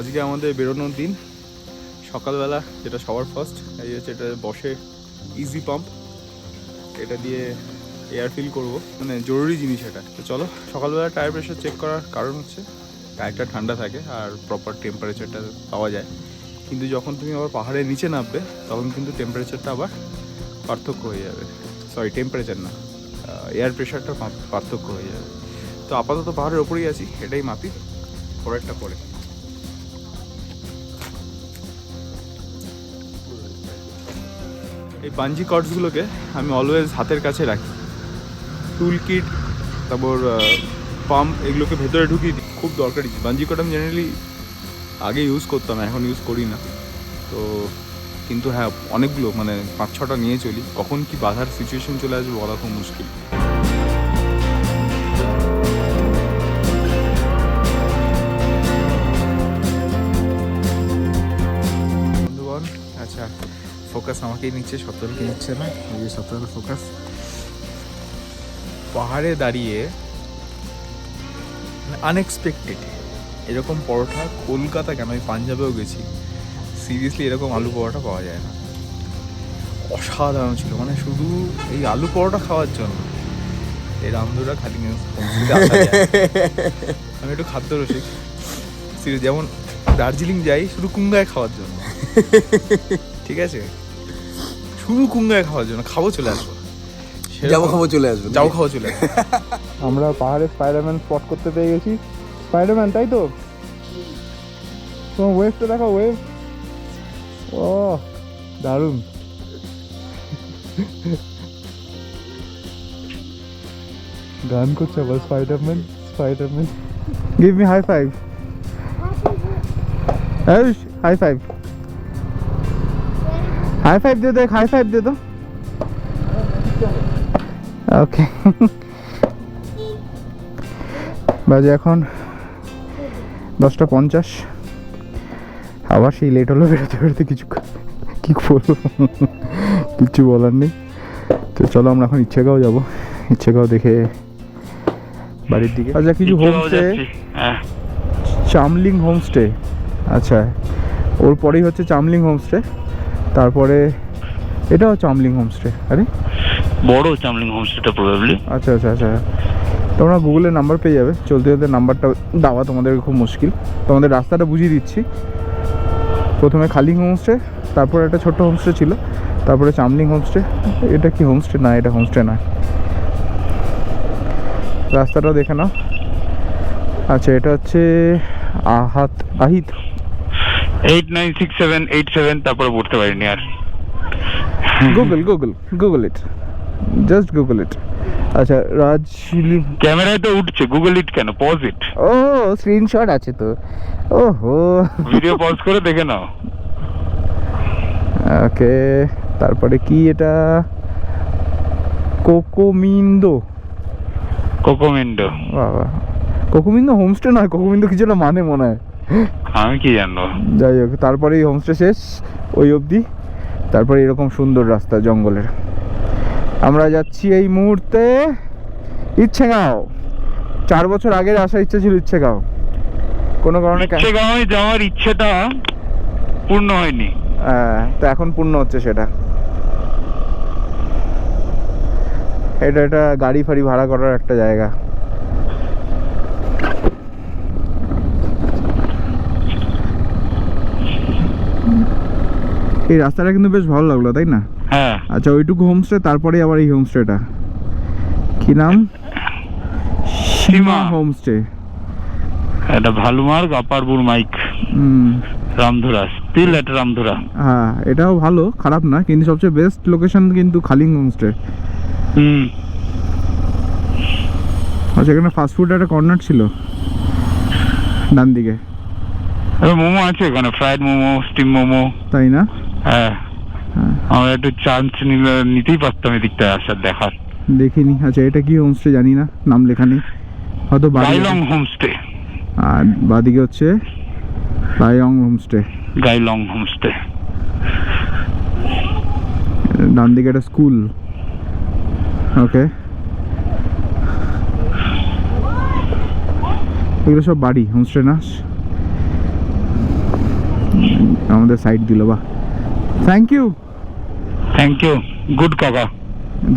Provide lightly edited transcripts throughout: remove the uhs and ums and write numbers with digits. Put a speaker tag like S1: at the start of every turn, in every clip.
S1: আজকে আমাদের বেরোনোর দিন। সকালবেলা যেটা সবার ফার্স্ট এই হচ্ছে, এটা বসে ইজি পাম্প, এটা দিয়ে এয়ার ফিল করবো, মানে জরুরি জিনিস এটা। তো চলো, সকালবেলা টায়ার প্রেশার চেক করার কারণ হচ্ছে টায়ারটা ঠান্ডা থাকে আর প্রপার টেম্পারেচারটা পাওয়া যায়। কিন্তু যখন তুমি আবার পাহাড়ের নিচে নামবে তখন কিন্তু টেম্পারেচারটা আবার পার্থক্য হয়ে যাবে। সরি, টেম্পারেচার না, এয়ার প্রেশারটা পার্থক্য হয়ে যাবে। তো আপাতত পাহাড়ের ওপরেই আছি, এটাই মাপি, পরেরটা পরে। এই বাঞ্জি কর্ডসগুলোকে আমি অলওয়েজ হাতের কাছে রাখি। টুল কিট, তারপর পাম্প, এগুলোকে ভেতরে ঢুকিয়ে দিই, খুব দরকারি। বাঞ্জি কর্ড আমি জেনারেলি আগে ইউজ করতাম, এখন ইউজ করি না। তো কিন্তু হ্যাঁ, অনেকগুলো, মানে 5-6টা নিয়ে চলি। কখন কি বাধার সিচুয়েশন চলে আসবে বলা খুব মুশকিল। বন্ধুগণ, আচ্ছা, ফোকাস আমাকেই নিচ্ছে, সপ্তাহকে নিচ্ছে না। এই যে সপ্তাহের ফোকাস। পাহাড়ে দাঁড়িয়ে আনএক্সপেক্টেড এরকম পরোটা, কলকাতা কেন, আমি পাঞ্জাবেও গেছি, সিরিয়াসলি এরকম আলু পরোটা পাওয়া যায় না। অসাধারণ ছিল, মানে শুধু এই আলু পরোটা খাওয়ার জন্য এই রামধুরা খালি আমি একটু খাদ্য রসিক, সিরিয়াস। যেমন দার্জিলিং যাই শুধু কুঙ্গায় খাওয়ার জন্য, ঠিক আছে, শুধু কুঙ্গায় খাওয়ার জন্য। খাবো, চলে আসবো,
S2: খাবো চলে আসবো।
S1: আমরা পাহাড়ে স্পাইডারম্যান স্পট করতে পেরে গেছি। স্পাইডারম্যান, তাই তো? তোমার ওয়েভটা দেখো, ওয়েভ। ও দারুণ। গান করছে আবার Spiderman. Spiderman, give me high five. High five, high five দে, দেখ, হাই ফাইভ দে তো। ওকে, বাজে এখন 10:50। আবার সেই লেট হলো বেরোতে বেরোতে। কি বলবো, কিচ্ছু বলার নেই। তো চলো, আমরা এখন ইচ্ছেগাঁও যাবো। ইচ্ছেগাঁও দেখে বাড়ির দিকে। আচ্ছা, কিছু হোমস্টে, চামলিং হোমস্টে। আচ্ছা, ওর পরেই হচ্ছে চামলিং হোমস্টে, তারপরে এটাও চামলিং হোমস্টে। আরে
S3: বড় চামলিং হোমস্টেটা প্রবাবলি।
S1: আচ্ছা আচ্ছা আচ্ছা, তোমরা গুগলে নাম্বার পেয়ে যাবে। চলতে চলতে নাম্বারটা দেওয়া তোমাদের খুব মুশকিল। তোমাদের রাস্তাটা বুঝিয়ে দিচ্ছি। প্রথমে খালিং হোমস্টে, তারপরে একটা ছোট্ট হোমস্টে ছিল, তারপরে চামলিং হোমস্টে। এটা কি হোমস্টে? না, এটা হোমস্টে না। রাস্তাটা দেখে নাও। আচ্ছা, এটা হচ্ছে আহিত
S3: 896787, তারপরে পড়তে পারিনি আর।
S1: গুগল ইট, জাস্ট গুগল ইট। আচ্ছা, রাজশিলি।
S3: ক্যামেরায় তো উঠছে, গুগল ইট কেন? পজ ইট।
S1: ও, স্ক্রিনশট আছে তো। ওহো,
S3: ভিডিও পজ করে দেখে নাও।
S1: ওকে, তারপরে কি এটা? কোকোমিন্দো। বাবা, কোকোমিন্দো হোমস্টে নয়, কোকোমিন্দো কিছু না মানে মনে হয়,
S3: আমি কি জানবো।
S1: যাই হোক, তারপরে এই হোমস্টে শেষ ওই অবধি। তারপরে এরকম সুন্দর রাস্তা জঙ্গলের। আমরা যাচ্ছি এই মুহূর্তে ইচ্ছেগাঁও। 4 বছর আগের আসার ইচ্ছা ছিল ইচ্ছেগাঁও, কোনো কারণে
S3: ইচ্ছেগাঁও যাওয়ার ইচ্ছেটা পূর্ণ হয়নি।
S1: তো এখন পূর্ণ হচ্ছে সেটা। এটা গাড়ি ফাড়ি ভাড়া করার একটা জায়গা। এই রাস্তাটা কিন্তু বেশ ভালো লাগলো, তাই না?
S3: হ্যাঁ।
S1: আচ্ছা, ওইটুকু হোমস্টে, তারপরে আবার এই হোমস্টেটা কি নাম? সীমা হোমস্টে।
S3: এটা ভালুমার্গ, আপারপুর মাইক, রামধুরা, স্টিল এটা রামধুরা।
S1: হ্যাঁ, এটাও ভালো, খারাপ না, কিন্তু সবচেয়ে বেস্ট লোকেশন কিন্তু খালিং হোমস্টে। আচ্ছা, এখানে ফাস্টফুড একটা কর্নার ছিল ডান দিকে।
S3: মোমো আছে এখানে, ফ্রাইড মোমো, স্টিম মোমো,
S1: তাই না?
S3: হ্যাঁ, আমরা একটু চান্স নিতেই পারতাম এদিকটা আসার, দেখার।
S1: দেখিনি। আচ্ছা, এটা কি হোমস্টে জানি না, নাম লেখা নেই, হয়তো
S3: গাইলং হোমস্টে।
S1: আর বাদিকে হচ্ছে গাইলং হোমস্টে। ডান দিকে একটা স্কুল। ওকে, এগুলো সব বাড়ি, হোমস্টে না। আমাদের সাইড দিল, বাহ, thank you.
S3: Thank you. Good কাকা।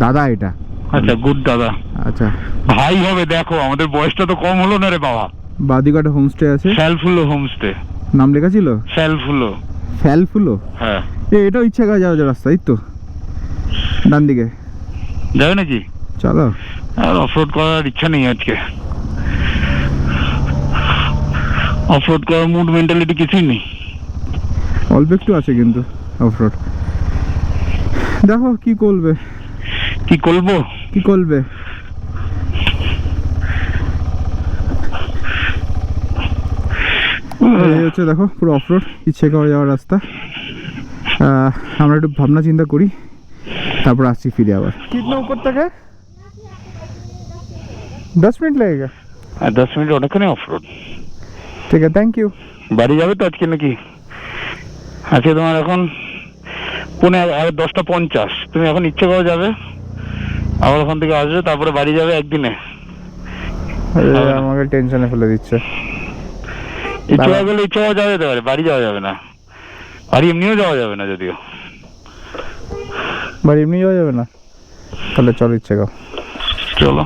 S1: দাদা এটা?
S3: আচ্ছা, গুড দাদা।
S1: আচ্ছা,
S3: ভাই হবে। দেখো আমাদের বয়সটা তো কম হলো না রে বাবা।
S1: বাদিকাটা হোমস্টে আছে,
S3: শ্যালফুলো হোমস্টে
S1: নাম লেখা ছিল।
S3: শ্যালফুলো।
S1: ফ্যালফুলো?
S3: হ্যাঁ।
S1: এটাও ইচ্ছা করে যাওয়া যায় রাস্তা, এই তো ডান দিকে
S3: যাবে নাকি?
S1: চলো।
S3: আর অফরোড করার ইচ্ছা নেই আজকে। অফরোড করার মুড মেন্টালিটি কিছুই নেই।
S1: অল্প একটু আছে কিন্তু অফরোড। দেখো কি করবে,
S3: কি করবো?
S1: কি করবে। এই হচ্ছে দেখো পুরো অফরোড, ইচ্ছে করে যাওয়ার রাস্তা। আমরা একটু ভাবনা চিন্তা করি, তারপর আসছি ফিরে আবার। কিতনা উপর থেকে 10 মিনিট লাগেগা?
S3: 10 মিনিট অনেকখানি অফরোড।
S1: ঠিক আছে, থ্যাংক ইউ।
S3: বাড়ি যাবে তো আজকে নাকি? আজকে তোমার এখন 10:50। তুমি এখন ইচ্ছে করে যাবে, আবার ওখান থেকে আসবে, তারপরে বাড়ি যাবে একদিনে।
S1: আমাকে টেনশনে ফেলে দিচ্ছে।
S3: ইচ্ছে হয়ে গেলে ইচ্ছে যাওয়া যেতে পারে, বাড়ি যাওয়া যাবে না। বাড়ি এমনিও যাওয়া যাবে না যদিও।
S1: বাড়ি এমনি যাওয়া যাবে না? তাহলে চলো ইচ্ছে গাও।
S3: চলো।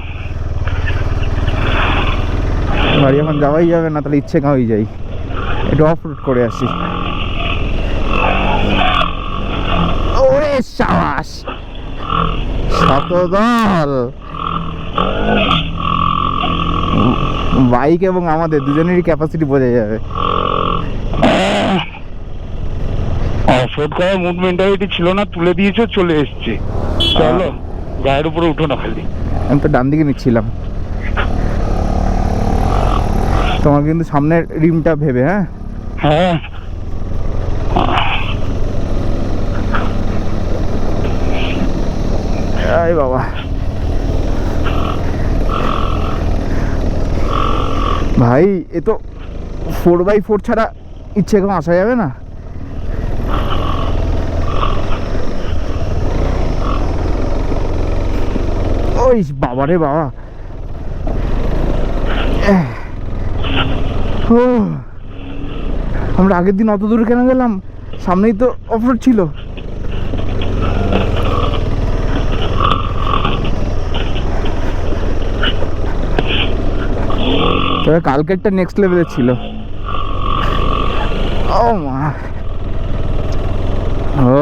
S1: বাড়ি এখন যাওয়াই যাবে না, তাহলে ইচ্ছে গাঁওই যাই, একটু অফ রোড করে আসি। ওরে সাবাস, শতদল বাইক এবং আমাদের দুজনেরই ক্যাপাসিটি বোঝা যাবে।
S3: অফরোড করার মুড মেন্টালিটি ছিল না, তুলে দিয়েছো, চলে এসছে। চলো, গায়ের উপরে উঠো না খালি।
S1: আমি তো ডান দিকে নিচ্ছিলাম, তোমার কিন্তু সামনের রিমটা ভেবে। হ্যাঁ
S3: হ্যাঁ।
S1: এই বাবা, ভাই এ তো 4x4 ছাড়া ইচ্ছে কেমন আসা যাবে না। ওই বাবা রে বাবা, ও আমরা আগের দিন অত দূরে কেন গেলাম? সামনেই তো অফরোড ছিল। তবে কালকেরটা নেক্সট লেভেলের ছিল। ও মা, ও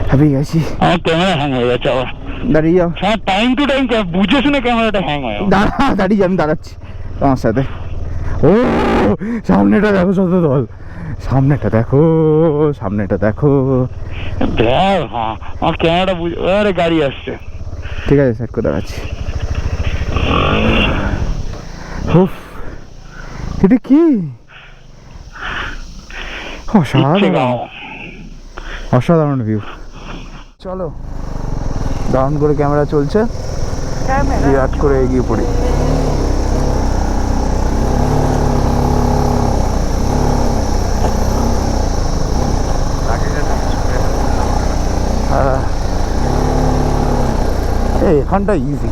S1: হাবি গেছি।
S3: আমার ক্যামেরা হ্যাং হয়ে যাচ্ছে আবার।
S1: দাঁড়িয়ে যাও।
S3: হ্যাঁ, টাইম টু টাইম বুঝে শুনে ক্যামেরাটা হ্যাং হয়।
S1: দাঁড়িয়ে আমি দাঁড়াচ্ছি তোমার সাথে। ও সামনেটা দেখো শতদল, সামনেটা দেখো, সামনেটা দেখো।
S3: দেখ, হ্যাঁ আমার ক্যামেরাটা বুঝে। আরে গাড়ি আসছে।
S1: ঠিক আছে, সেট করে দাঁড়াচ্ছি। উফ, এটা কি অসাধারণ, অসাধারণ ভিউ। চলো, ডাউন করে ক্যামেরা চলছে, বিরাট করে এগিয়ে পড়ি। এখানটা ইজি,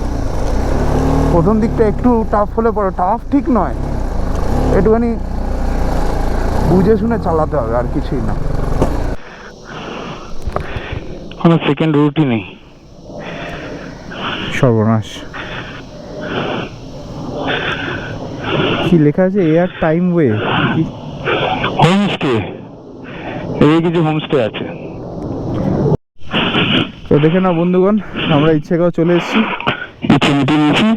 S1: প্রথম দিকটা একটু টাফ হলে পরে, টাফ ঠিক নয়, একটুখানি বুঝে শুনে চালাতে হবে, আর কিছুই না।
S3: কোনো সেকেন্ড রুটই নেই।
S1: সর্বনাশ, কি লেখা আছে? এয়ার টাইম ওয়ে, কি
S3: হোমস্টে? এই কিছু হোমস্টে আছে
S1: তো দেখে না বন্ধুগণ, আমরা ইচ্ছেগাঁও চলে এসেছি,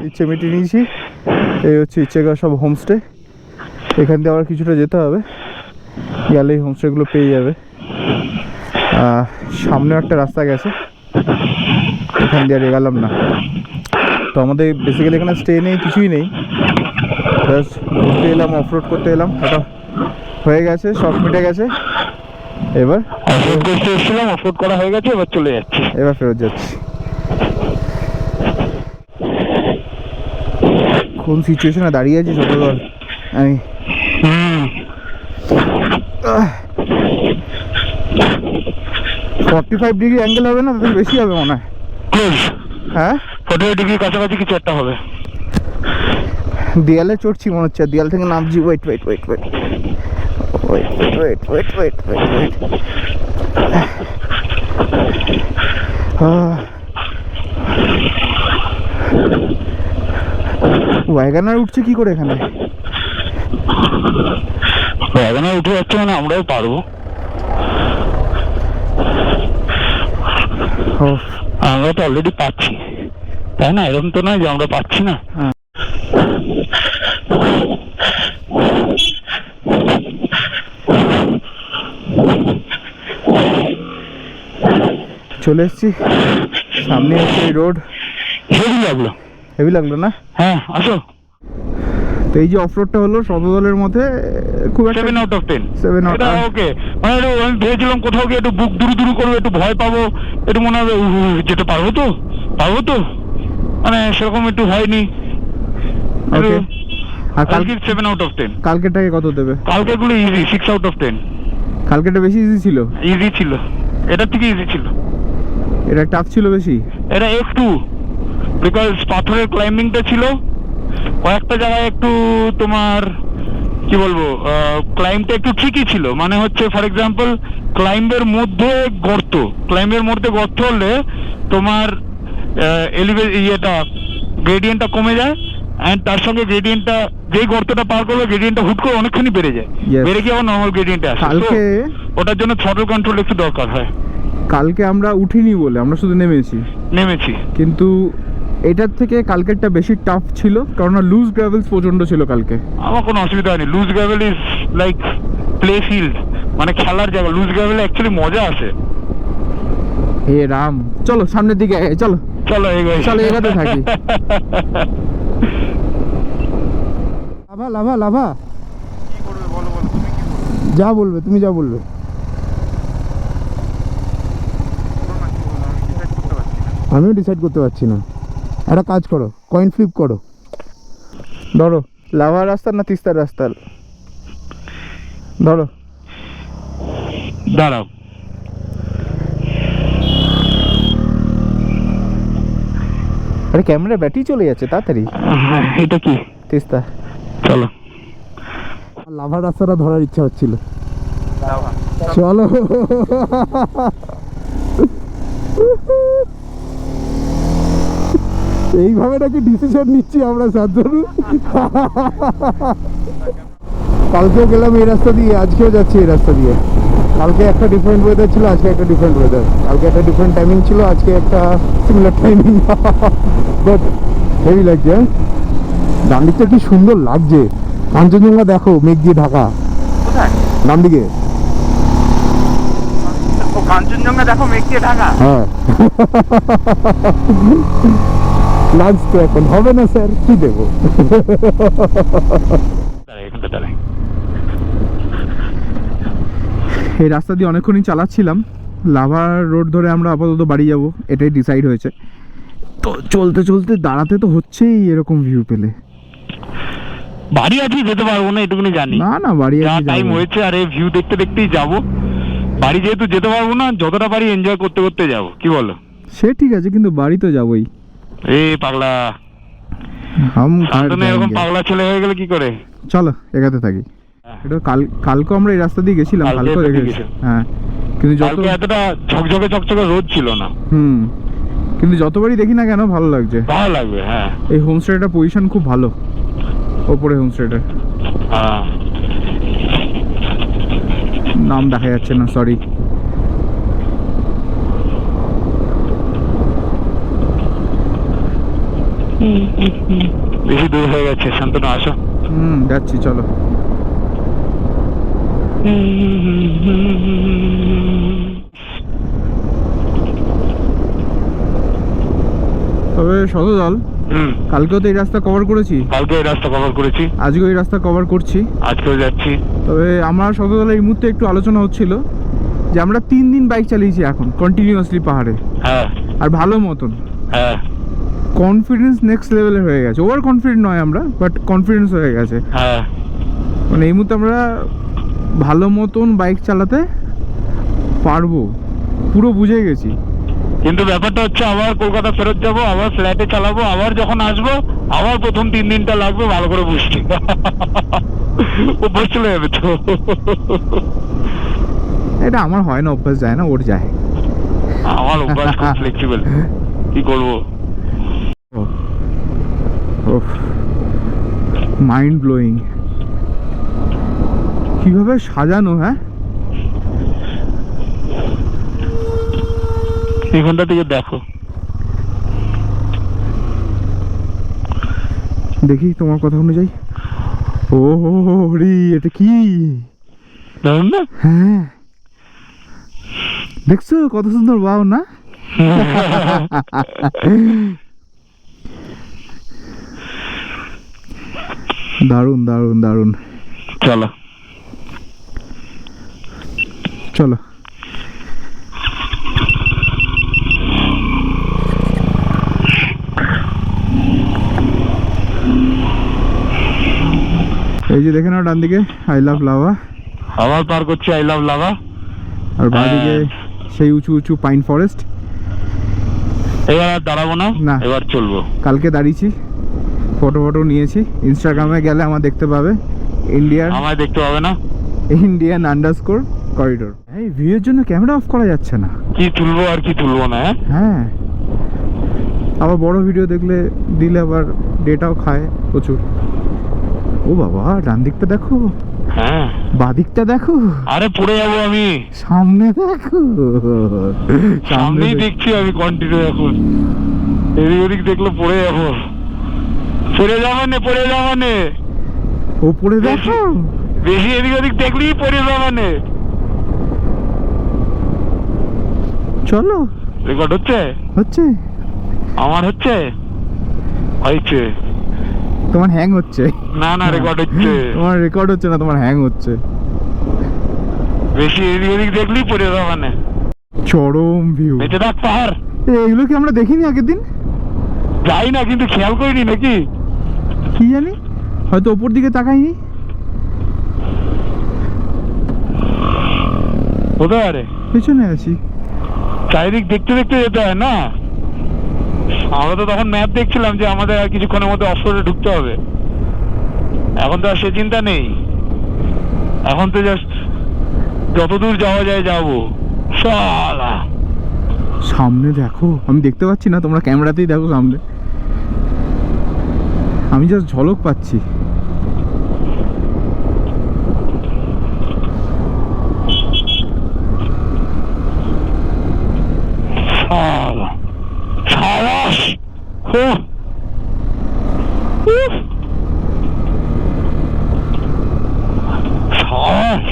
S1: ইচ্ছে মিটিয়ে নিয়েছি। এই হচ্ছে ইচ্ছেগাঁও সব হোমস্টে। এখান দিয়ে আবার কিছুটা যেতে হবে, গেলেই হোমস্টেগুলো পেয়ে যাবে। সামনে একটা রাস্তা গেছে, এখান দিয়ে আর এগালাম না। তো আমাদের বেসিক্যালি এখানে স্টে নেই, কিছুই নেই, জাস্ট ঘুরতে এলাম, অফরোড করতে এলাম। এটা হয়ে গেছে, সব মিটে গেছে। এবার
S3: অফরোড করতে এসেছিলাম, অফরোড করা হয়ে গেছে, এবার চলে যাচ্ছি।
S1: এবার ফেরত যাচ্ছি। কোন সিচুয়েশনে দাঁড়িয়ে আছি শতদল আমি। 45 ডিগ্রি অ্যাঙ্গেল হবে না, তাদের বেশি হবে মনে হয়। হ্যাঁ,
S3: 45 ডিগ্রি কাছাকাছি কিছু একটা হবে।
S1: দেয়ালে চড়ছি মনে হচ্ছে, দেয়াল থেকে নামছি। ওয়েট ওয়েট ওয়েট ওয়েট, ও ওয়েট ওয়াগানার উঠছে কি করে এখানে?
S3: ওয়াগনার উঠে যাচ্ছে মানে আমরাও পারবো। আমরা তো অলরেডি পাচ্ছি, তাই না? এরকম তো নয় যে আমরা পাচ্ছি না।
S1: চলে এসছি, সামনে হচ্ছে এই রোড। হেভি লাগলো না?
S3: হ্যাঁ, আসো।
S1: তো এই যে অফ রোডটা হলো সদদলের মধ্যে খুব একটা
S3: 7 out of 10
S1: 7 out
S3: এটা ওকে। মানে আমি ভেবেছিলাম কোথাও গিয়ে একটু বুক দুরু করবো, একটু ভয় পাবো, একটু মনে হবে যেতে পারবো তো মানে সেরকম একটু হয়নি।
S1: ওকে। আর
S3: কালকে 7 out of 10।
S1: কালকেটাকে কত দেবে?
S3: কালকে গুলো ইজি 6 out of 10।
S1: কালকেটা বেশি ইজি ছিল?
S3: ইজি ছিল, এটার থেকে ইজি ছিল।
S1: এটা টাফ ছিল বেশি?
S3: এটা একটু, বিকজ পাথরের ক্লাইম্বিংটা ছিল, কয়েকটা জায়গায় একটু তোমার কি বলবো, ক্লাইম্বটা একটু ট্রিকি ছিল। মানে হচ্ছে ফর এক্সাম্পল ক্লাইম্বের মধ্যে গর্ত হলে তোমার ইয়েটা গ্রেডিয়েন্টটা কমে যায়, অ্যান্ড তার সঙ্গে গ্রেডিয়েন্টটা যেই গর্তটা পার করবে গ্রেডিয়েন্টটা হুট করে অনেকখানি বেড়ে যায়, বেড়ে গিয়ে আবার নর্মাল গ্রেডিয়েন্টে আসে।
S1: কালকে
S3: ওটার জন্য থ্রটল কন্ট্রোল একটু দরকার হয়।
S1: কালকে আমরা উঠিনি বলে আমরা শুধু নেমেছি, কিন্তু এটার থেকে কালকেরটা বেশি টাফ ছিল, কারণ লুজ গ্রাভেলস প্রচন্ড ছিল কালকে।
S3: আমার কোনো অসুবিধা হয়নি। Loose gravel is like play field, মানে খেলার জায়গা। লুজ গ্রাভেলে অ্যাকচুয়ালি মজা আসে।
S1: হে রাম, চলো সামনের দিকে, চলো এগোতে থাকি। লাভা যা বলবে, তুমি যা বলবে। আমিও ডিসাইড করতে পারছি না। একটা কাজ করো, কয়েন ফ্লিপ করো। ধরো লাভা রাস্তা না তিস্তার রাস্তা? ধরো,
S3: দাঁড়াও।
S1: আরে ক্যামেরা ব্যাটারি চলে যাচ্ছে তাড়াতাড়ি।
S3: এটা কি?
S1: তিস্তা।
S3: চলো।
S1: লাভার রাস্তাটা ধরার ইচ্ছা হচ্ছিল। চলো। এইভাবে নাকি ডিসিশন নিচ্ছি আমরা সাতজন। কালকেও গেলাম এই রাস্তা দিয়ে, আজকেও যাচ্ছি এই রাস্তা দিয়ে। কালকে একটা ডিফারেন্ট ওয়েদার ছিল, আজকে একটা ডিফারেন্ট ওয়েদার। কালকে একটা ডিফারেন্ট টাইমিং ছিল, আজকে একটা সিমিলার টাইমিং। বাট হেভি লাগছে। ডান দিকটা কি সুন্দর লাগছে, কাঞ্চনজঙ্ঘা দেখো মেঘ দিয়ে ঢাকা। ডান দিকে
S3: কাঞ্চনজঙ্ঘা দেখো মেঘ দিয়ে ঢাকা।
S1: হ্যাঁ। লাঞ্চ তো এখন হবে না স্যার, কি দেবো? এই রাস্তা দিয়ে অনেকক্ষণই চালাচ্ছিলাম। লাভার রোড ধরে আমরা আপাতত বাড়ি যাব, এটাই ডিসাইড হয়েছে। তো চলতে চলতে দাঁড়াতে তো হচ্ছেই এরকম ভিউ পেলে।
S3: বাড়ি আজকে যেতে পারবো না এটুকুনি জানি।
S1: না বাড়ি
S3: যা টাইম হয়েছে, আর এই ভিউ দেখতে দেখতেই যাবো। বাড়ি যেহেতু যেতে পারবো না, যতটা পারি এনজয় করতে করতে যাবো, কি বলো?
S1: সে ঠিক আছে, কিন্তু বাড়ি তো যাবোই।
S3: পাগলা,
S1: হাম
S3: এরকম পাগলা ছেলে হয়ে গেলে কি করে?
S1: চলো এগাতে থাকি। এটা কালকে আমরা এই রাস্তা দিয়ে গেছিলাম, কালকে দেখেছি। হ্যাঁ, কিন্তু
S3: এতটা ঝকঝকে রোদ ছিল না।
S1: কিন্তু যতবারই দেখি না কেন ভালো লাগছে,
S3: ভালো লাগবে। হ্যাঁ,
S1: এই হোমস্টেটার পজিশন খুব ভালো, ওপরে হোমস্টেটা। নাম দেখা যাচ্ছে না, সরি।
S3: বেশি দূর হয়ে গেছে, শান্তনু আসো।
S1: যাচ্ছি, চলো। তবে শতদল, কালকেও তো এই রাস্তা কভার করেছি, আজকেও এই রাস্তা কভার করছি,
S3: আজকেও যাচ্ছি।
S1: তবে আমার শতদল এই মুহূর্তে একটু আলোচনা হচ্ছিল যে আমরা 3 দিন বাইক চালিয়েছি এখন কন্টিনিউয়াসলি পাহাড়ে।
S3: হ্যাঁ,
S1: আর ভালো মতন।
S3: হ্যাঁ,
S1: কনফিডেন্স নেক্সট লেভেলের হয়ে গেছে। ওভার কনফিডেন্ট নয় আমরা, বাট কনফিডেন্স হয়ে গেছে।
S3: হ্যাঁ,
S1: মানে এই মুহূর্তে আমরা ভালো মতন বাইক চালাতে পারবো, পুরো বুঝে গেছি।
S3: কিন্তু ব্যাপারটা হচ্ছে আবার কলকাতা ফেরত যাব, আবার ফ্ল্যাটে চালাবো, আবার যখন আসবো আবার প্রথম 3 দিনটা লাগবে ভালো করে বুঝতে। অভ্যাস চলে যাবে তো।
S1: এটা আমার হয় না, অভ্যাস যায় না, ওর যায়।
S3: আমার অভ্যাস খুব ফ্লেক্সিবল, কি করবো।
S1: মাইন্ড ব্লোয়িং, কিভাবে সাজানো। হ্যাঁ,
S3: এখানটা থেকে দেখো,
S1: দেখি তোমার কথা অনুযায়ী। ও রে, এটা কি?
S3: দারুণ না?
S1: হ্যাঁ, দেখছো কত সুন্দর, বাও না? দারুন দারুন দারুন।
S3: চলো
S1: চলো। এই যে দেখে নাও ডান দিকে আই লাভ লাভা,
S3: আবার পার করছি আই লাভ লাভা,
S1: আর বাঁ দিকে সেই উঁচু উঁচু পাইন ফরেস্ট।
S3: এবার আর দাঁড়াবো না,
S1: না।
S3: এবার চলবো।
S1: কালকে দাঁড়িয়েছি, ফটো নিয়েছি, ইনস্টাগ্রামে গেলে আমার দেখতে পাবে,
S3: আমায় দেখতে পাবে না।
S1: Indian underscore corridor. এই ভিউয়ের জন্য ক্যামেরা অফ করা যাচ্ছে না।
S3: কি তুলবো আর কি তুলবো না।
S1: হ্যাঁ, আবার বড় ভিডিও দিলে আবার ডেটাও খায় প্রচুর। ও বাবা, ডান দিকটা দেখো,
S3: হ্যাঁ
S1: বাঁ দিকটা দেখো,
S3: আরে পড়ে যাবো আমি,
S1: সামনে দেখো,
S3: সামনেই দেখছি আমি কন্টিনিউ। এখন এদিক ওদিক দেখলে পড়ে যাবো, পড়ে যাবো নে, পড়ে যাবো নে।
S1: ওপরে দেখো,
S3: বেশি এদিক ওদিক দেখলেই পড়ে যাবো নে।
S1: চলো।
S3: রেকর্ড হচ্ছে?
S1: হচ্ছে।
S3: আমার হচ্ছে? হয়েছে।
S1: তোমার হ্যাং হচ্ছে।
S3: না না, রেকর্ড হচ্ছে।
S1: তোমার রেকর্ড হচ্ছে না, তোমার হ্যাং হচ্ছে।
S3: বেশি এদিক ওদিক দেখলেই পড়ে যাবো না।
S1: চরম ভিউ।
S3: বেঁচে থাক পাহাড়।
S1: এগুলো কি আমরা দেখিনি আগের দিন?
S3: যাই না, কিন্তু খেয়াল করিনি নাকি
S1: কি জানি, হয়তো ওপর দিকে তাকাইনি।
S3: হতে পারে,
S1: পেছনে আছি।
S3: চারিদিক দেখতে দেখতে যেতে হয় না। আমরা তো তখন ম্যাপ দেখছিলাম যে আমাদের আর কিছুক্ষণের মধ্যে অফরোডে ঢুকতে হবে। এখন তো আর সে চিন্তা নেই, এখন তো জাস্ট যতদূর যাওয়া যায় যাবো। শালা
S1: সামনে দেখো, আমি দেখতে পাচ্ছি না, তোমরা ক্যামেরাতেই দেখো সামনে, আমি জাস্ট ঝলক পাচ্ছি।
S3: শালা সাবাস। হুঁ। উফ। সাবাস।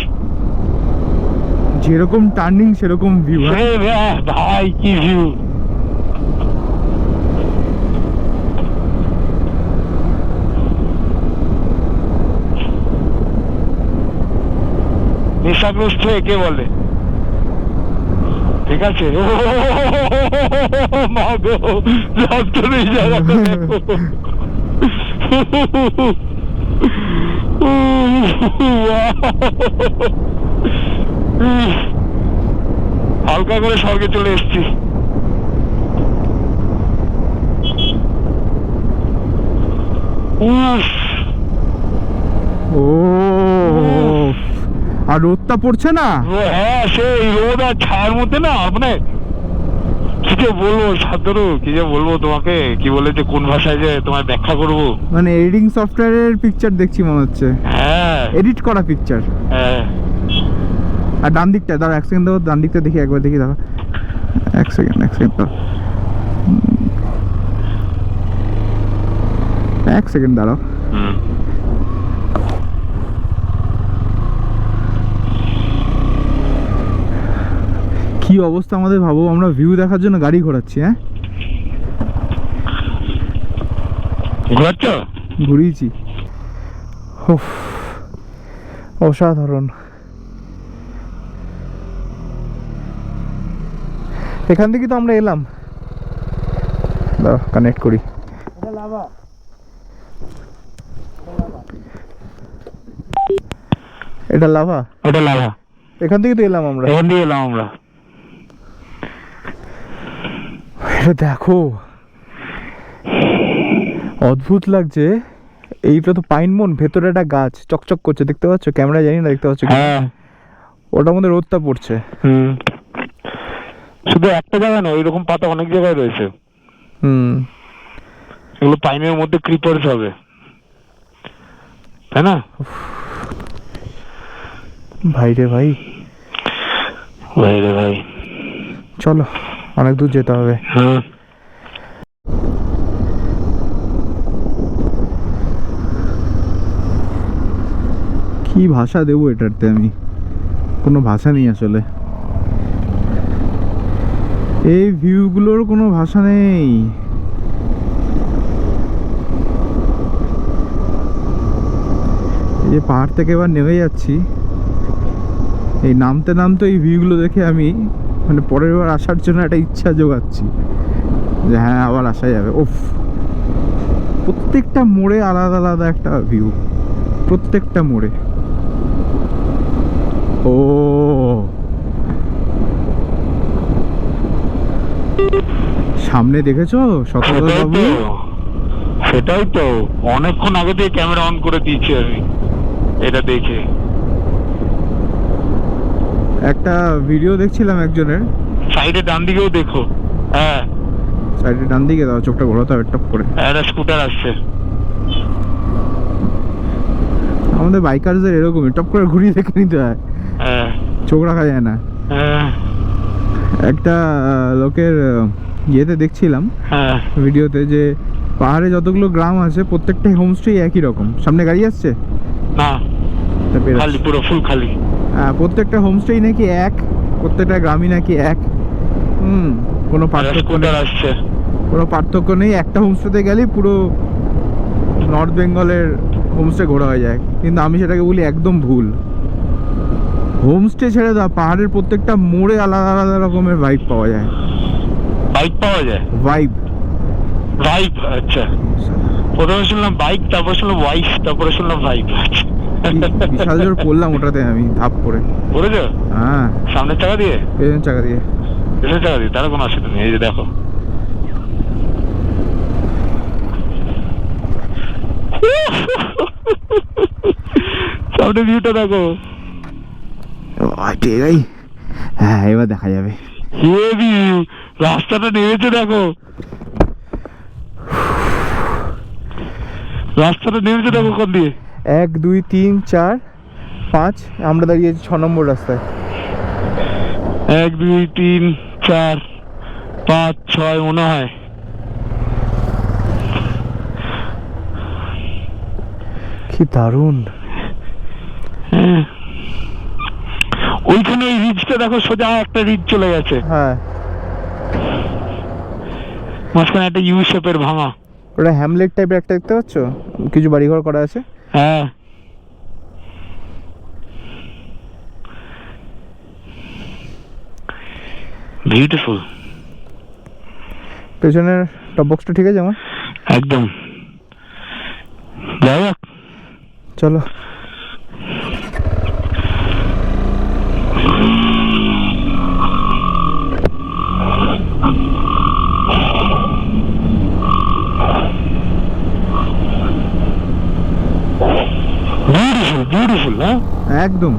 S1: যেরকম টার্নিং সেরকম ভিউ।
S3: ভাই কি ভিউ। নেশাগ্রস্ত একে বলে, ঠিক আছে। মা গো, যন্ত্রণা এই জায়গাটা দেখো। হালকা করে স্বর্গে চলে এসছি।
S1: ও, আর রোদটা পড়ছে না।
S3: হ্যাঁ, সেই রোদ আর ছায়ার মধ্যে না, মানে কি যে বলবো সাদরু, কি যে বলবো তোমাকে, কি বলে যে কোন ভাষায় যে তোমায় ব্যাখ্যা করবো।
S1: মানে এডিটিং সফটওয়্যারের পিকচার দেখছি মনে হচ্ছে।
S3: হ্যাঁ,
S1: এডিট করা পিকচার।
S3: হ্যাঁ।
S1: আর ডান দিকটা দাঁড়া, এক সেকেন্ড দাও, ডান দিকটা দেখি একবার, দেখি দাঁড়া, এক সেকেন্ড দাও, এক সেকেন্ড দাঁড়াও। কি অবস্থা আমাদের, ভাবো আমরা ভিউ দেখার জন্য গাড়ি ঘোরাচ্ছি। হ্যাঁ,
S3: ঘোরাচ্ছ?
S1: ঘুরিয়েছি। উফ, অসাধারণ। এখান থেকে তো আমরা এলাম, দাঁড়াও কানেক্ট করি। এটা লাভা,
S3: ওটা লাভা।
S1: এখান থেকে তো এলাম আমরা।
S3: এখান দিয়ে এলাম আমরা।
S1: এটা দেখো, অদ্ভুত লাগছে। এইটা তো পাইনমন, ভেতরে একটা গাছ চকচক করছে, দেখতে পাচ্ছ? ক্যামেরা জানি না দেখতে পাচ্ছ কি?
S3: হ্যাঁ
S1: ওটার মধ্যে রোদটা পড়ছে।
S3: শুধু একটা জায়গা না, ওইরকম পাতা অনেক জায়গায় রয়েছে। এগুলো পাইনের মধ্যে ক্রিপার্স হবে, তাই না?
S1: ভাই রে ভাই,
S3: ভাই রে ভাই,
S1: চলো অনেক দূর যেতে হবে।
S3: হ্যাঁ
S1: কি ভাষা দেবো এটাতে, আমি কোনো ভাষা নেই আসলে। এই ভিউগুলোর কোনো ভাষা নেই। এই যে পাহাড় থেকে এবার নেমে যাচ্ছি, এই নামতে নামতে এই ভিউগুলো দেখে আমি মানে পরের বার আসার জন্য একটা ইচ্ছা জোগাচ্ছি যে হ্যাঁ আবার আসা যাবে। ওফ, প্রত্যেকটা মোড়ে আলাদা আলাদা একটা ভিউ, প্রত্যেকটা মোড়ে। ও সামনে দেখেছো শতদল বাবু?
S3: সেটাই তো, অনেকক্ষণ আগে থেকে ক্যামেরা অন করে দিয়েছি আমি এটা দেখে।
S1: একটা ভিডিও দেখছিলাম একজনের।
S3: সাইডে ডান দিকেও দেখো। হ্যাঁ
S1: সাইডে ডান দিকে দাও, চোখটা ঘোরাতে হবে টপ করে।
S3: একটা স্কুটার আসছে।
S1: আমাদের বাইকারদের এরকমই, টপ করে ঘুরিয়ে দেখে নিতে হয়,
S3: হ্যাঁ
S1: চোখ রাখা যায় না।
S3: হ্যাঁ
S1: একটা লোকের ইয়েতে দেখছিলাম,
S3: হ্যাঁ
S1: ভিডিওতে, যে পাহাড়ে যতগুলো গ্রাম আছে প্রত্যেকটাই হোমস্টে একই রকম। সামনে গাড়ি আসছে
S3: না,
S1: তা বেরোচ্ছে।
S3: খালি, পুরো ফুল খালি।
S1: হ্যাঁ, প্রত্যেকটা হোমস্টেই নাকি এক, প্রত্যেকটা গ্রামই নাকি এক। কোনো পার্থক্য
S3: স্কুটার
S1: নেই,
S3: আসছে।
S1: কোনো পার্থক্য নেই। একটা হোমস্টেতে গেলেই পুরো নর্থ বেঙ্গলের হোমস্টে ঘোরা হয়ে যায়, কিন্তু আমি সেটাকে বলি একদম ভুল। হোমস্টে ছেড়ে দাও, পাহাড়ের প্রত্যেকটা মোড়ে আলাদা আলাদা রকমের ভাইব পাওয়া যায়।
S3: বাইক পাওয়া যায়?
S1: ভাইব,
S3: ভাইব, আচ্ছা। প্রথমে শুনলাম বাইক, তারপর শুনলাম ওয়াইফ, তারপরে শুনলাম ভাইব।
S1: বিশাল জোর পড়লাম ওটাতে আমি, ধাপ করে।
S3: পড়েছো?
S1: হ্যাঁ,
S3: সামনের চাকা দিয়ে?
S1: পেছন চাকা দিয়ে।
S3: পেছনের চাকা দিয়ে, তাহলে কোনো অসুবিধা নেই। এই যে দেখো, সামনে ভিউটা দেখো।
S1: হ্যাঁ এবার দেখা যাবে।
S3: হেভি রাস্তাটা নেমেছে দেখো, রাস্তাটা নেমেছে দেখো কোন দিয়ে।
S1: 1 2 3 4 5, আমরা দাঁড়িয়েছি 6 নম্বর রাস্তায়।
S3: 1 2 3 4 5 6 মনে হয়।
S1: কি দারুণ।
S3: হ্যাঁ, ওইখানে ওই রিজটা দেখো, সোজা একটা রিজ চলে গেছে।
S1: হ্যাঁ,
S3: মাঝখানে একটা ইউ শেপের ভাঙা।
S1: ওটা হ্যামলেট টাইপের একটা, দেখতে পাচ্ছ? কিছু বাড়িঘর করা আছে।
S3: হ্যাঁ, বিউটিফুল।
S1: পেছনের টপ বক্সটা ঠিক আছে আমার?
S3: একদম। যাই হোক,
S1: চলো।
S3: Beautiful beautiful. হ্যাঁ
S1: একদম।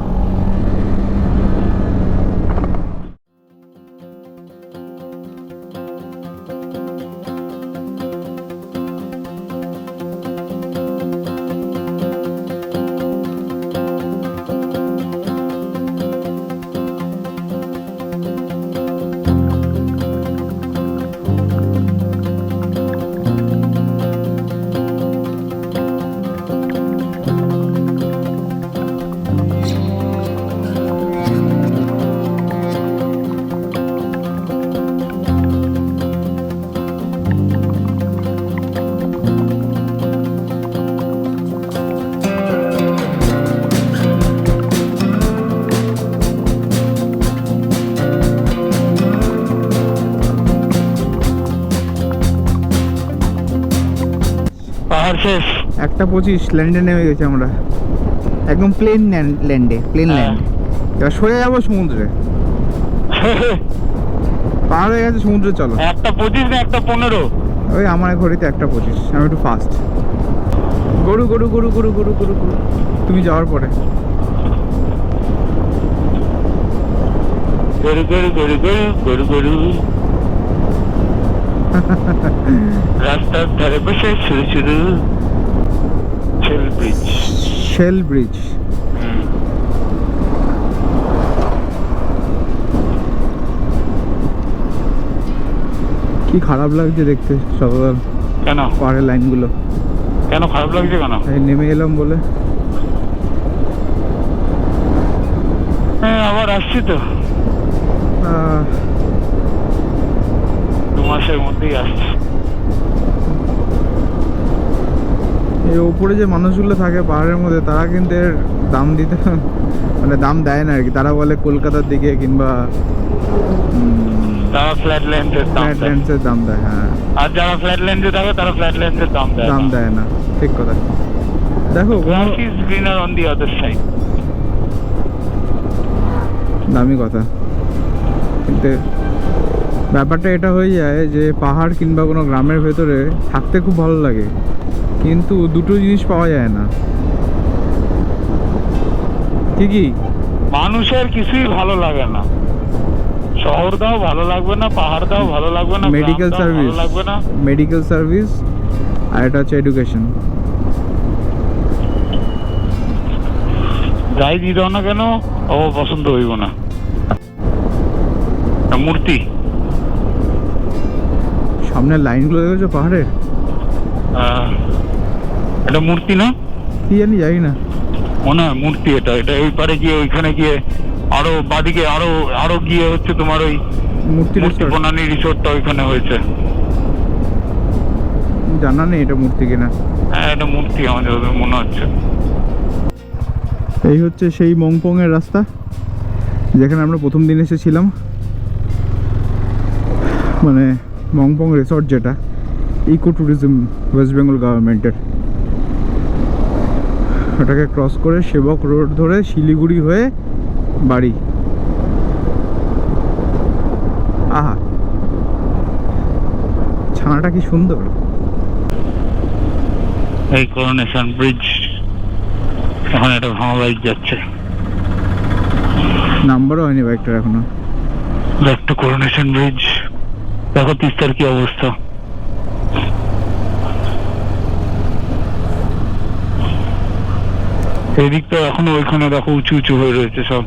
S3: পাহাড় শেষ।
S1: 1:25 ল্যান্ডে নেমে গেছি আমরা, একদম প্লেন ল্যান্ডে, প্লেন ল্যান্ড। এবার সরে যাবো সমুদ্রে। পার হয়ে গেছে সমুদ্রে, চলো।
S3: 1:25 না 1:15?
S1: ওই আমার ঘড়িতে 1:25, আমি একটু ফাস্ট। গরু গরু গরু গরু গরু গরু গরু তুমি যাওয়ার পরে।
S3: গরু গরু গরু গরু গরু গরু রাস্তার ধারে বসে শুরু শুরু শেল ব্রিজ।
S1: Shell bridge. কি খারাপ লাগছে দেখতে সকাল
S3: কেন
S1: পাহাড়ের লাইনগুলো।
S3: কেন খারাপ লাগছে কেন?
S1: এই নেমে এলাম বলে।
S3: হ্যাঁ আবার আসছি তো,
S1: আহ,
S3: 2 মাসের মধ্যেই আসছি।
S1: এই ওপরে যে মানুষগুলো থাকে পাহাড়ের মধ্যে, তারা কিন্তু এর দাম দিতে মানে দাম দেয় না আর কি। তারা বলে কলকাতার দিকে কিংবা
S3: তারা ফ্ল্যাট ল্যান্ডের দাম দেয়,
S1: ফ্ল্যাটল্যান্ডসের দাম দেয়। হ্যাঁ,
S3: আর যারা ফ্ল্যাট ল্যান্ডে থাকে তারা ফ্ল্যাট ল্যান্ডের দাম দেয়
S1: দাম দেয় না, ঠিক কথা। দেখো
S3: গ্রাস is greener on the other side.
S1: দামি কথা, কিন্তু ব্যাপারটা এটা হয়ে যায় যে পাহাড় কিংবা কোনো গ্রামের ভেতরে থাকতে খুব ভালো লাগে, কিন্তু দুটো জিনিস পাওয়া যায় না। ঠিকই,
S3: মানুষের কিছুই ভালো লাগে না, শহর দাও ভালো লাগবে না, পাহাড় দাও ভালো লাগবে না,
S1: মেডিকেল
S3: গ্রাম দাও
S1: সার্ভিস,
S3: ভালো লাগবে না।
S1: মেডিকেল সার্ভিস, আর এটা হচ্ছে এডুকেশন।
S3: যাই দিয়ে দাও না কেন ও পছন্দ হইব না। মূর্তি
S1: সামনের লাইনগুলো দেখেছো পাহাড়ের?
S3: এটা মূর্তি না?
S1: কি জানি, জানি না।
S3: মনে হয় মূর্তি। এটা এটা ওই পারে গিয়ে ওইখানে গিয়ে আরো বাদিকে আরো আরো গিয়ে হচ্ছে তোমার ওই
S1: মূর্তি
S3: মূর্তি
S1: resort?
S3: বনানী রিসোর্টটা ওইখানে হয়েছে।
S1: জানা নেই এটা মূর্তি কিনা।
S3: হ্যাঁ এটা মূর্তি আমাদের ওদের মনে হচ্ছে।
S1: এই হচ্ছে সেই মংপং এর রাস্তা যেখানে আমরা প্রথম দিন এসেছিলাম, মানে মংপং রিসর্ট, যেটা ইকো ট্যুরিজম ওয়েস্ট বেঙ্গল গভর্নমেন্টের। ওটাকে ক্রস করে সেবক রোড ধরে শিলিগুড়ি হয়ে বাড়ি। আহা, ছানাটা কি সুন্দর।
S3: এই করোনেশন ব্রিজ, এখন একটা ভাঙা বাইক যাচ্ছে,
S1: নাম্বারও হয়নি বাইকটার এখনো।
S3: Back to coronation bridge. দেখো তিস্তার কি অবস্থা। এদিকটা এখনো ওইখানে দেখো উঁচু উঁচু হয়ে রয়েছে সব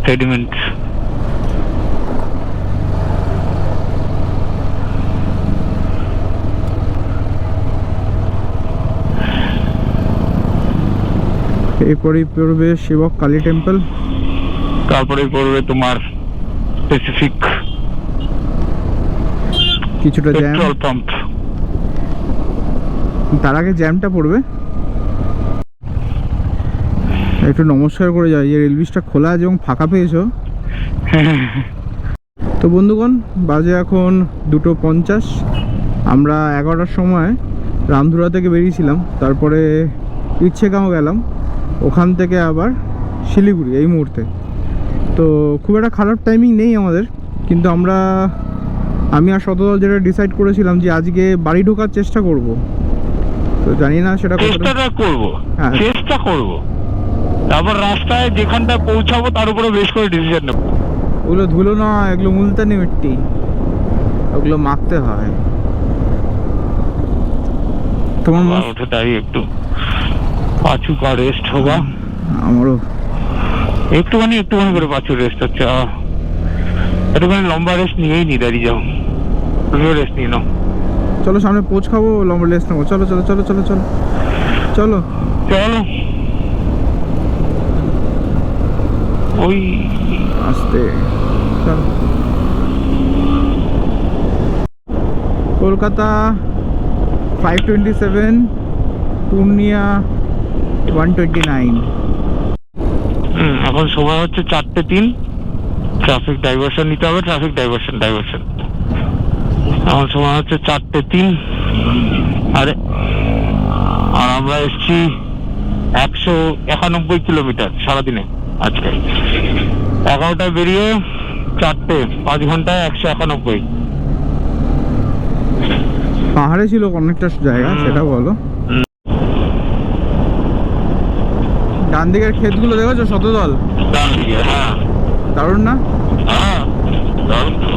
S3: সেডিমেন্ট।
S1: এরপরেই পড়বে শিবক কালী টেম্পল,
S3: তারপরে পড়বে তোমার স্পেসিফিক
S1: কিছুটা জ্যাম।
S3: Petrol pump.
S1: তার আগে জ্যামটা পড়বে। একটু নমস্কার করে যাই, এই রেল ব্রিজটা খোলা আছে এবং ফাঁকা পেয়েছো। তো বন্ধুগণ, বাজে এখন 2:50। আমরা 11টার সময় রামধুরা থেকে বেরিয়েছিলাম, তারপরে ইচ্ছেগাঁও গেলাম, ওখান থেকে আবার শিলিগুড়ি এই মুহূর্তে। তো খুব একটা খারাপ টাইমিং নেই আমাদের, কিন্তু আমি আর শতদল যেটা ডিসাইড করেছিলাম যে আজকে বাড়ি ঢোকার চেষ্টা করব। তো জানি না সেটা
S3: চেষ্টাটা করব,
S1: হ্যাঁ।
S3: চেষ্টা করব, তারপর রাস্তায় যেখানটা পৌঁছাবো তার উপরে বেশ করে ডিসিশন নেব।
S1: ওগুলো ধুলো না, এগুলো মুলতানি মিট্টি, ওগুলো মাখতে হয়। তোমার
S3: উঠে দাঁড়িয়ে একটু পাঁচু কা রেস্ট হোগা।
S1: আমারও
S3: একটুখানি করে পাঁচু রেস্ট হচ্ছে। একটুখানি লম্বা রেস্ট নিয়েই নি, দাঁড়িয়ে যাও, তুমিও রেস্ট নিয়ে নাও।
S1: চলো সামনে পৌঁছাবো, লম্বা রেস্ট নেবো। চলো চলো চলো চলো চলো চলো
S3: চলো ওই
S1: আস্তে চলো। কলকাতা 5:27, পূর্ণিয়া 1:29।
S3: এখন সময় হচ্ছে 4:03। ট্রাফিক ডাইভারশন নিতে হবে, ট্রাফিক ডাইভারশন। এখন সময় হচ্ছে 4:03। আর আমরা এসছি 191 কিলোমিটার সারাদিনে। আজকে 11টায় বেরিয়ে 4টে, 5 ঘন্টায় 191।
S1: পাহাড়ে ছিল অনেকটা জায়গা, সেটা বলো। ডান দিকের ক্ষেতগুলো দেখেছো শতদল?
S3: ডান দিকে, হ্যাঁ
S1: দারুণ না?
S3: হ্যাঁ দারুণ তো।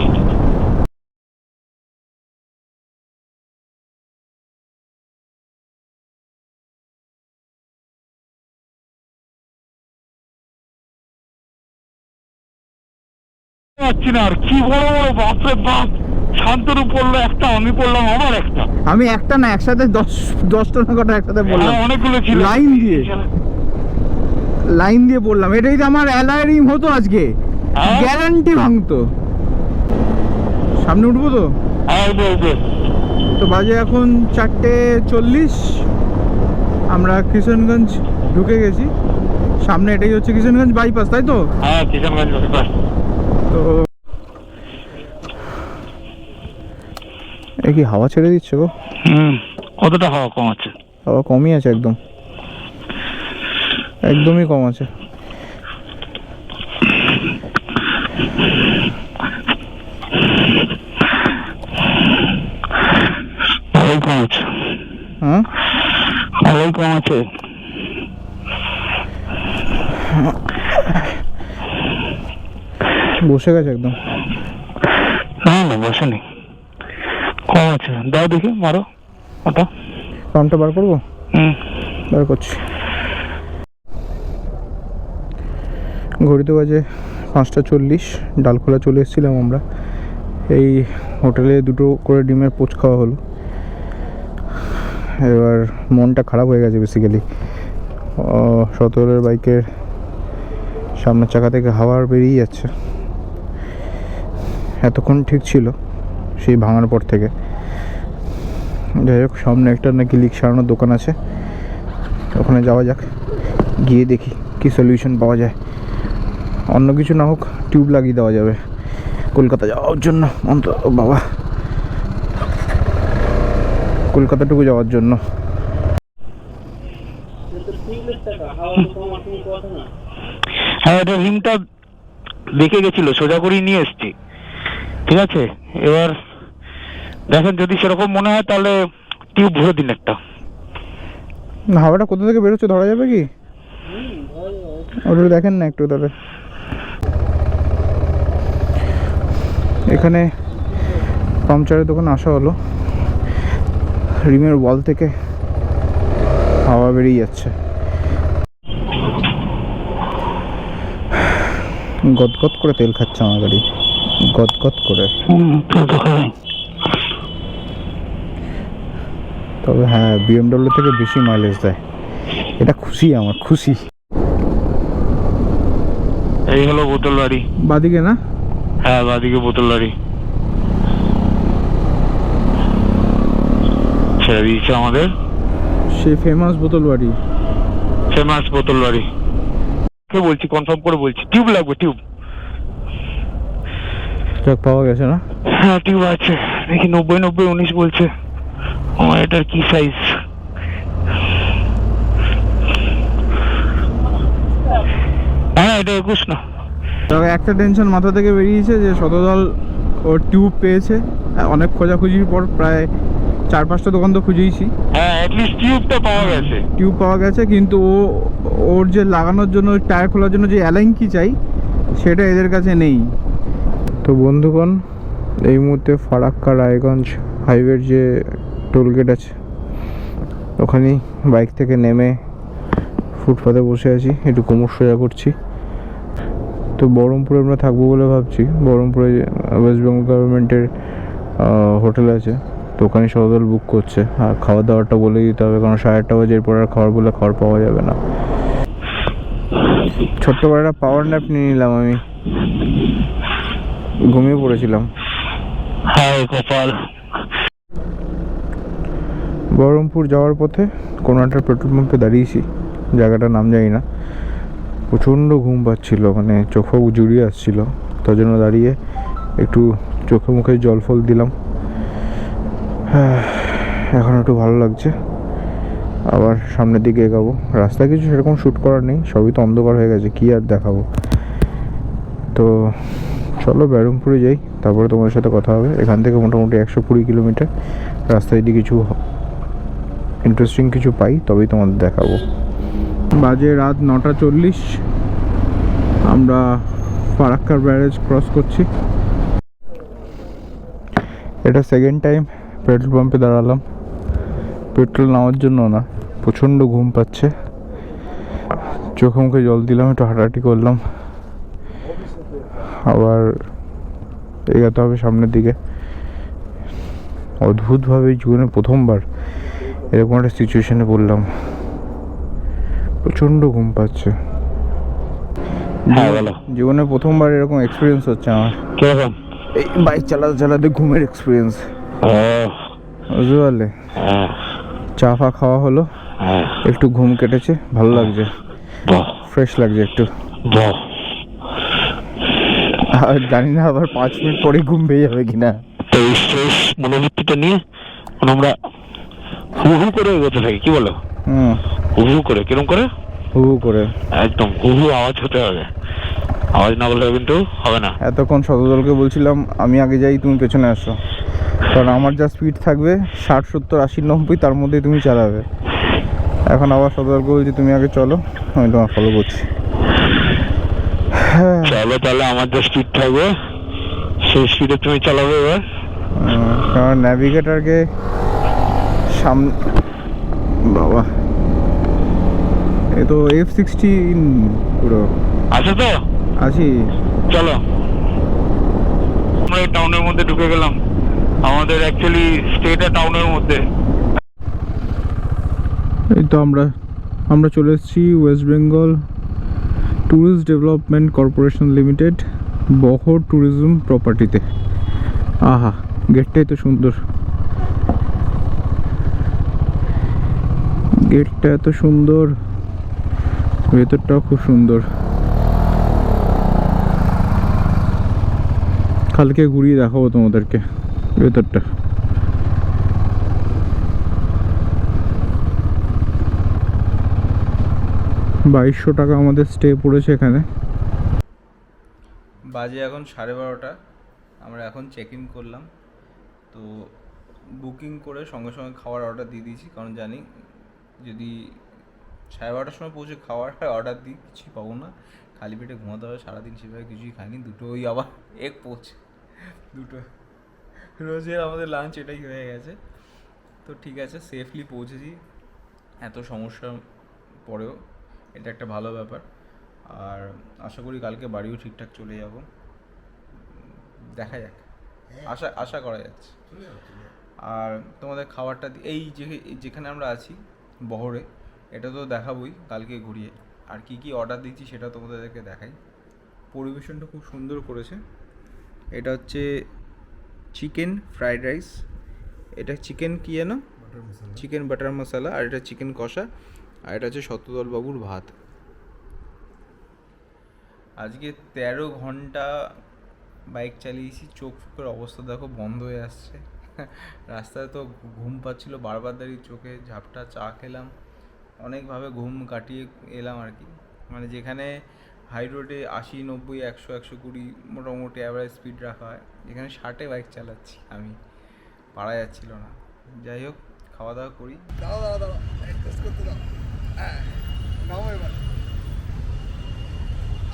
S3: পাচ্ছি না আর, কি বড় বড়, বাপরে বাপ। শান্তনু পড়লো একটা, আমি পড়লাম আবার একটা।
S1: আমি একটা না, একসাথে 10টা না কটা একসাথে বললাম,
S3: অনেকগুলো ছিল।
S1: লাইন দিয়ে পড়লাম। এটাই তো আমার অ্যালার্ম হতো আজকে, গ্যারান্টি ভাঙতো। সামনে উঠবো তো? তো বাজে এখন 4:40। আমরা কিশনগঞ্জ ঢুকে গেছি। সামনে এটাই হচ্ছে কিশনগঞ্জ বাইপাস, তাই তো?
S3: হ্যাঁ কিশনগঞ্জ বাইপাস।
S1: তো এ কি হাওয়া ছেড়ে দিচ্ছে গো?
S3: কতটা হাওয়া কম আছে?
S1: হাওয়া কমই আছে, একদমই কম আছে।
S3: হাওয়াই কম আছে।
S1: হ্যাঁ
S3: হাওয়াই কম আছে।
S1: বসে গেছে একদম।
S3: না না বসেনি, কম আছে। দাও দেখি, মারো ওটা।
S1: পাম্পটা বার করবো? বার করছি। ঘড়িতে বাজে 5:40। ডালখোলা চলে এসেছিলাম আমরা। এই হোটেলে 2টো করে ডিমের পোচ খাওয়া হলো। এবার মনটা খারাপ হয়ে গেছে বেসিক্যালি। শতদলের বাইকের সামনের চাকা থেকে হাওয়া বেরিয়ে যাচ্ছে। এতক্ষণ ঠিক ছিল সেই ভাঙার পর থেকে। যাই হোক, সামনে একটা নাকি লিক সারানোর দোকান আছে, ওখানে যাওয়া যাক, গিয়ে দেখি কি সলিউশন পাওয়া যায়। অন্য কিছু না হোক, টিউব লাগিয়ে দেওয়া যাবে কলকাতা যাওয়ার জন্য, অন্তত বাবা কলকাতাটুকু যাওয়ার জন্য।
S3: হ্যাঁ এটা রিমটা দেখে গেছিল, সোজা করে নিয়ে এসছি, ঠিক আছে। এবার দেখেন যদি সেরকম মনে হয় তাহলে টিউব ভরে দিন একটা।
S1: হাওয়াটা কোথা থেকে বেরোচ্ছে ধরা যাবে কি? ওটা দেখেন না একটু তাহলে। এখানে পাংচারের দোকানে আসা হলো, রিমের ওয়াল থেকে হাওয়া বেরিয়ে যাচ্ছে। গদগদ করে তেল খাচ্ছে আমার গাড়ি, গদগদ করে। তবে হ্যাঁ, BMW থেকে বেশি মাইলেজ দেয়, এটা খুশি, আমার খুশি।
S3: এই হলো বোতল বাড়ি।
S1: বাদিকে না?
S3: হ্যাঁ বাদিকে বোতল বাড়ি ছেড়ে দিয়েছে আমাদের,
S1: সেই ফেমাস বোতল বাড়ি।
S3: ফেমাস বোতল বাড়ি। কে বলছি, কনফার্ম করে বলছি, টিউব লাগবে, টিউব।
S1: ট্রাক পাওয়া গেছে না?
S3: হ্যাঁ টিউব আছে, দেখি 90-19 বলছে। আমার এটার কি সাইজ? হ্যাঁ এটা 21 না।
S1: তবে একটা টেনশন মাথা থেকে বেরিয়েছে যে শতদল ওর টিউব পেয়েছে। অনেক খোঁজাখুঁজির পর প্রায় 4-5টা দোকান তো খুঁজেইছি।
S3: হ্যাঁ অ্যাটলিস্ট টিউবটা পাওয়া গেছে।
S1: টিউব পাওয়া গেছে, কিন্তু ওর যে লাগানোর জন্য, টায়ার খোলার জন্য যে অ্যালাইন কি চাই, সেটা এদের কাছে নেই। তো বন্ধুগণ, এই মুহূর্তে ফারাক্কা রায়গঞ্জ হাইওয়ের যে টোলগেট আছে, ওখানেই বাইক থেকে নেমে ফুটপাতে বসে আছি, একটু কোমর সোজা করছি। তো বহরমপুরে আমরা থাকবো বলে ভাবছি। বহরমপুরে ওয়েস্ট বেঙ্গল গভর্নমেন্টের হোটেল আছে, তো ওখানে শতদল বুক করছে। আর খাওয়া দাওয়াটা বলে দিতে হবে, কারণ 8:30 বাজে, এরপর আর খাবার বলে খাবার পাওয়া যাবে না। ছোট্ট করে একটা পাওয়ার ন্যাপ নিয়ে নিলাম, আমি ঘুমিয়ে পড়েছিলাম।
S3: হ্যাঁ কপাল।
S1: বহরমপুর যাওয়ার পথে কোনো একটা পেট্রোল পাম্পে দাঁড়িয়েছি, জায়গাটার নাম জানি না। প্রচণ্ড ঘুম পাচ্ছিল, মানে চোখ জুড়িয়ে আসছিল, তার জন্য দাঁড়িয়ে একটু চোখে মুখে জল ফল দিলাম। হ্যাঁ, এখন একটু ভালো লাগছে। আবার সামনের দিকে এগাবো। রাস্তায় কিছু সেরকম শ্যুট করার নেই, সবই তো অন্ধকার হয়ে গেছে, কি আর দেখাবো। তো চলো ব্যারামপুরে যাই, তারপরে তোমার সাথে কথা হবে। এখান থেকে মোটামুটি 120 কিলোমিটার। রাস্তায় যদি কিছু ইন্টারেস্টিং কিছু পাই তবেই তোমাদের দেখাবো। বাজে রাত 9:40, আমরা ফারাক্কার ব্যারেজ ক্রস করছি। এটা সেকেন্ড টাইম পেট্রোল পাম্পে দাঁড়ালাম, পেট্রোল নেওয়ার জন্য না, প্রচণ্ড ঘুম পাচ্ছে। চোখে মুখে জল দিলাম, একটু হাঁটাহাঁটি করলাম, আবার এগাতে হবে সামনের দিকে। অদ্ভুতভাবে জীবনে প্রথমবার এরকম একটা সিচুয়েশনে পড়লাম, প্রচণ্ড ঘুম পাচ্ছে। জীবনে প্রথমবার এরকম এক্সপিরিয়েন্স হচ্ছে আমার,
S3: কিরকম?
S1: এই বাইক চালাতে চালাতে ঘুমের এক্সপিরিয়েন্স, বুঝতে পারলে? চা ফা খাওয়া হলো, একটু ঘুম কেটেছে, ভালো লাগছে, ফ্রেশ লাগছে একটু। আর জানি না আবার 5 মিনিট পরে ঘুম পেয়ে যাবে কিনা।
S3: তো এই ফ্রেশ মনোবৃত্তিটা নিয়ে আমরা হু হু করে এগোতে থাকি, কি বলো? হু হু করে, কিরকম করে?
S1: হু হু করে,
S3: একদম হু হু আওয়াজ হতে হবে, আওয়াজ না বললে কিন্তু হবে না।
S1: এতক্ষণ শতদলকে বলছিলাম আমি আগে যাই, তুমি পেছনে আসো, কারণ আমার যা স্পিড থাকবে 60, 70, 80, 90, তার মধ্যেই তুমি চালাবে। এখন আবার শতদলকে বলছি তুমি আগে চলো, আমি তোমার ফলো করছি।
S3: চলো তাহলে, আমার যা স্পিড থাকবে সেই স্পিডে তুমি চালাবে এবার।
S1: কারণ ন্যাভিগেটরকে সামনে, বাবা এ তো F16 পুরো
S3: আছে তো,
S1: আছি।
S3: চলো আমরা এই টাউনের মধ্যে ঢুকে গেলাম, আমাদের অ্যাকচুয়ালি স্টেটা টাউনের মধ্যে।
S1: এই তো আমরা চলে এসেছি West Bengal tourist development corporation limited, বহর ট্যুরিজম প্রপার্টিতে। আহা, গেটটাই তো সুন্দর, গেটটা এত সুন্দর, ভেতরটাও খুব সুন্দর। কালকে ঘুরিয়ে দেখাবো তোমাদেরকে ভেতরটা। 2200 টাকা আমাদের স্টে পড়েছে এখানে। বাজে এখন 12:30, আমরা এখন চেক ইন করলাম। তো বুকিং করে সঙ্গে সঙ্গে খাওয়ার অর্ডার দিয়ে দিয়েছি, কারণ জানি যদি 12:30 সময় পৌঁছে খাওয়ার অর্ডার দিই কিছুই পাবো না, খালি পেটে ঘুমাতে হবে সারাদিন। সেভাবে কিছুই খাইনি, দুটোই আবার এক পৌঁছে, দুটো রোজের আমাদের লাঞ্চ এটাই হয়ে গেছে। তো ঠিক আছে, সেফলি পৌঁছেছি এত সমস্যার পরেও, এটা একটা ভালো ব্যাপার। আর আশা করি কালকে বাড়িও ঠিকঠাক চলে যাব, দেখা যাক, আশা করা যাচ্ছে। আর তোমাদের খাবারটা এই যেখানে আমরা আছি বহরে, এটা তো দেখাবই কালকে ঘুরিয়ে। আর কি কি অর্ডার দিচ্ছি সেটা তোমাদেরকে দেখাই। পরিবেশনটা খুব সুন্দর করেছে। এটা হচ্ছে চিকেন ফ্রাইড রাইস, এটা চিকেন কি যেন, চিকেন বাটার মশলা, আর এটা চিকেন কষা, আর এটা হচ্ছে শতদল বাবুর ভাত। আজকে 13 ঘন্টা বাইক চালিয়েছি, চোখ ফোকের অবস্থা দেখো, বন্ধ হয়ে আসছে। রাস্তায় তো ঘুম পাচ্ছিল বারবার, দাঁড়িয়ে চোখে ঝাপটা, চা খেলাম, অনেকভাবে ঘুম কাটিয়ে এলাম আর কি। মানে যেখানে হাই রোডে 80, 90, 100, 120 মোটামুটি অ্যাভারেজ স্পিড রাখা হয়, এখানে 60-এ বাইক চালাচ্ছি আমি, পারা যাচ্ছিল না। যাই হোক, খাওয়া দাওয়া করি।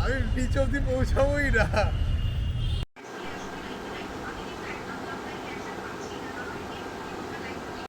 S2: আমি নিচ অব্দি পৌঁছাবোই না।